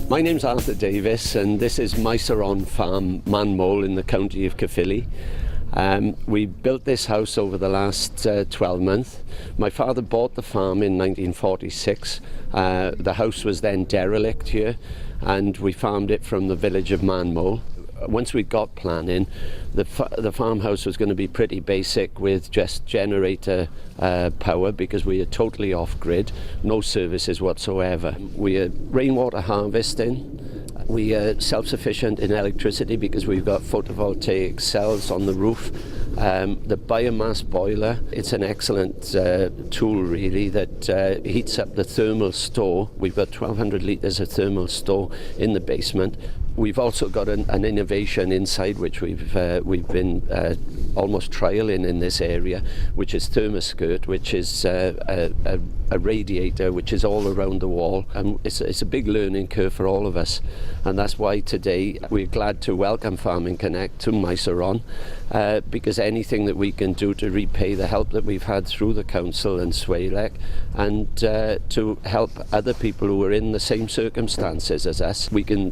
My name's Arthur Davis, and this is Myseron Farm, Manmole, in the county of Caerphilly. We built this house over the last 12 months. My father bought the farm in 1946. The house was then derelict here, and we farmed it from the village of Manmole. Once we got planning, the farmhouse was going to be pretty basic with just generator power, because we are totally off-grid, no services whatsoever. We are rainwater harvesting. We are self-sufficient in electricity because we've got photovoltaic cells on the roof. The biomass boiler, it's an excellent tool really that heats up the thermal store. We've got 1,200 litres of thermal store in the basement. We've also got an innovation inside which we've been almost trialling in this area, which is thermoskirt, which is a radiator which is all around the wall. And it's a big learning curve for all of us, and that's why today we're glad to welcome Farming Connect to Myseron, because anything that we can do to repay the help that we've had through the council and Swalec, and to help other people who are in the same circumstances as us, we can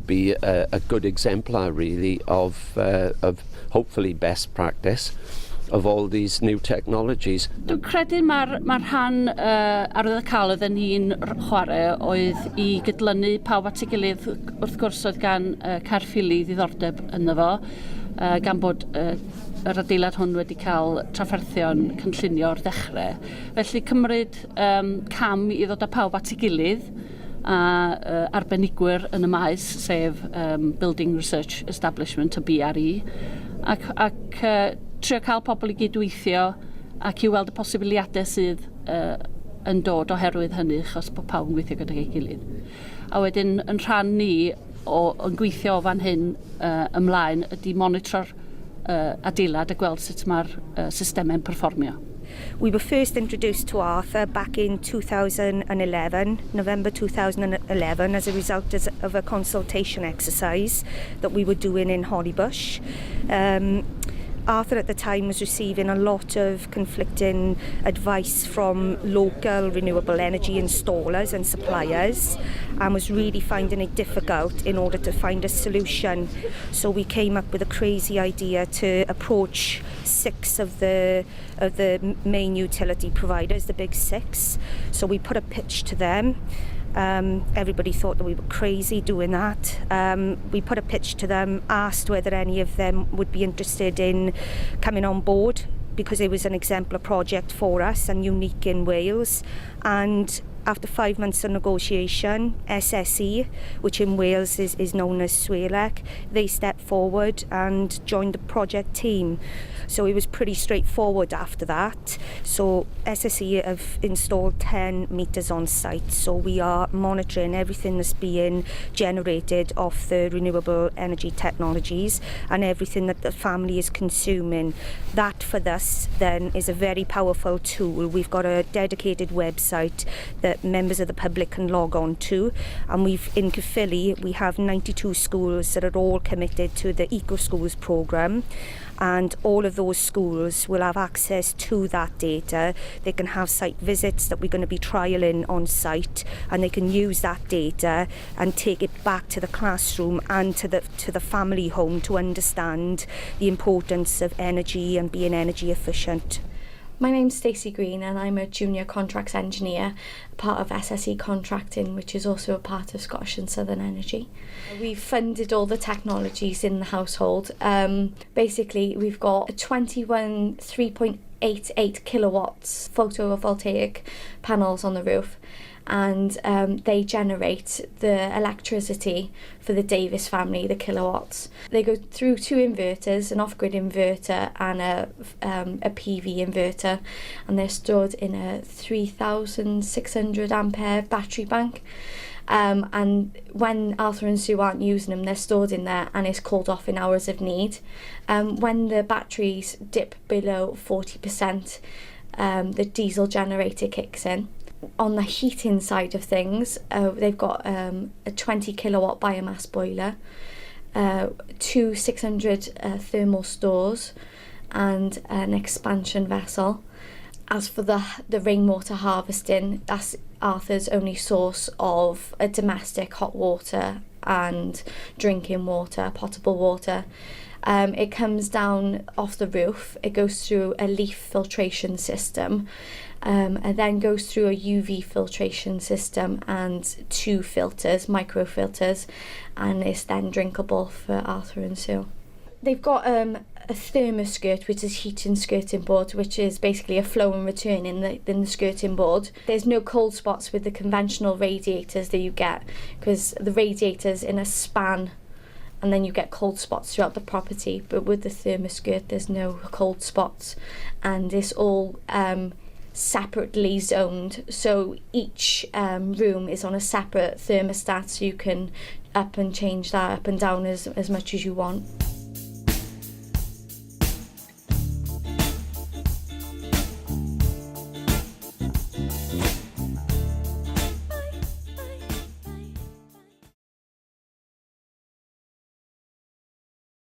be a good exemplar really of hopefully best practice of all these new technologies. Dwi'n credu mae'r rhan arwyddocaol oedden ni'n chwarae oedd I gydlynu pawb at ei gilydd. Wrth gwrs oedd gan Caerphilly ddiddordeb ynddo fo, gan bod yr adeilad hwn wedi cael trafferthion cynllunio o'r dechrau. Felly cymryd cam I ddod â pawb at ei gilydd a arbenigwyr yn y maes, sef Building Research Establishment, y BRE, ac trio cael pobl I gydweithio ac I weld y posibiliadau sydd yn dod oherwydd hynny, achos bod pawb yn gweithio gyda'i gilydd. A wedyn yn rhan ni yn gweithio o fan hyn ymlaen ydy monitro'r adeilad a gweld sut mae'r systemau'n perfformio. We were first introduced to Arthur back in 2011, November 2011, as a result of a consultation exercise that we were doing in Hollybush. Arthur at the time was receiving a lot of conflicting advice from local renewable energy installers and suppliers, and was really finding it difficult in order to find a solution. So we came up with a crazy idea to approach 6 of the main utility providers, the big 6. So we put a pitch to them. Everybody thought that we were crazy doing that. We put a pitch to them, asked whether any of them would be interested in coming on board, because it was an exemplar project for us and unique in Wales. And after 5 months of negotiation, SSE, which in Wales is known as Swalec, they stepped forward and joined the project team. So it was pretty straightforward after that. So SSE have installed 10 meters on site. So we are monitoring everything that's being generated off the renewable energy technologies and everything that the family is consuming. That for us then is a very powerful tool. We've got a dedicated website that members of the public can log on to, and in Caerphilly we have 92 schools that are all committed to the Eco Schools programme, and all of those schools will have access to that data. They can have site visits that we're going to be trialling on site, and they can use that data and take it back to the classroom and to the family home to understand the importance of energy and being energy efficient. My name's Stacey Green, and I'm a junior contracts engineer, part of SSE Contracting, which is also a part of Scottish and Southern Energy. We've funded all the technologies in the household. Basically, we've got 21 3.88 kilowatts photovoltaic panels on the roof, and they generate the electricity for the Davis family, the kilowatts. They go through 2 inverters, an off-grid inverter and a PV inverter, and they're stored in a 3,600 ampere battery bank. And when Arthur and Sue aren't using them, they're stored in there and it's called off in hours of need. When the batteries dip below 40%, the diesel generator kicks in. On the heating side of things, they've got a 20 kilowatt biomass boiler, 2 600 thermal stores and an expansion vessel. As for the rainwater harvesting, that's Arthur's only source of a domestic hot water and drinking water, potable water. It comes down off the roof, it goes through a leaf filtration system, and then goes through a UV filtration system and 2 filters, microfilters, and it's then drinkable for Arthur and Sue. They've got a thermoskirt, which is heat and skirting board, which is basically a flow and return in the skirting board. There's no cold spots with the conventional radiators that you get, because the radiator's in a span and then you get cold spots throughout the property, but with the thermoskirt there's no cold spots, and it's all separately zoned, so each room is on a separate thermostat, so you can up and change that up and down as much as you want.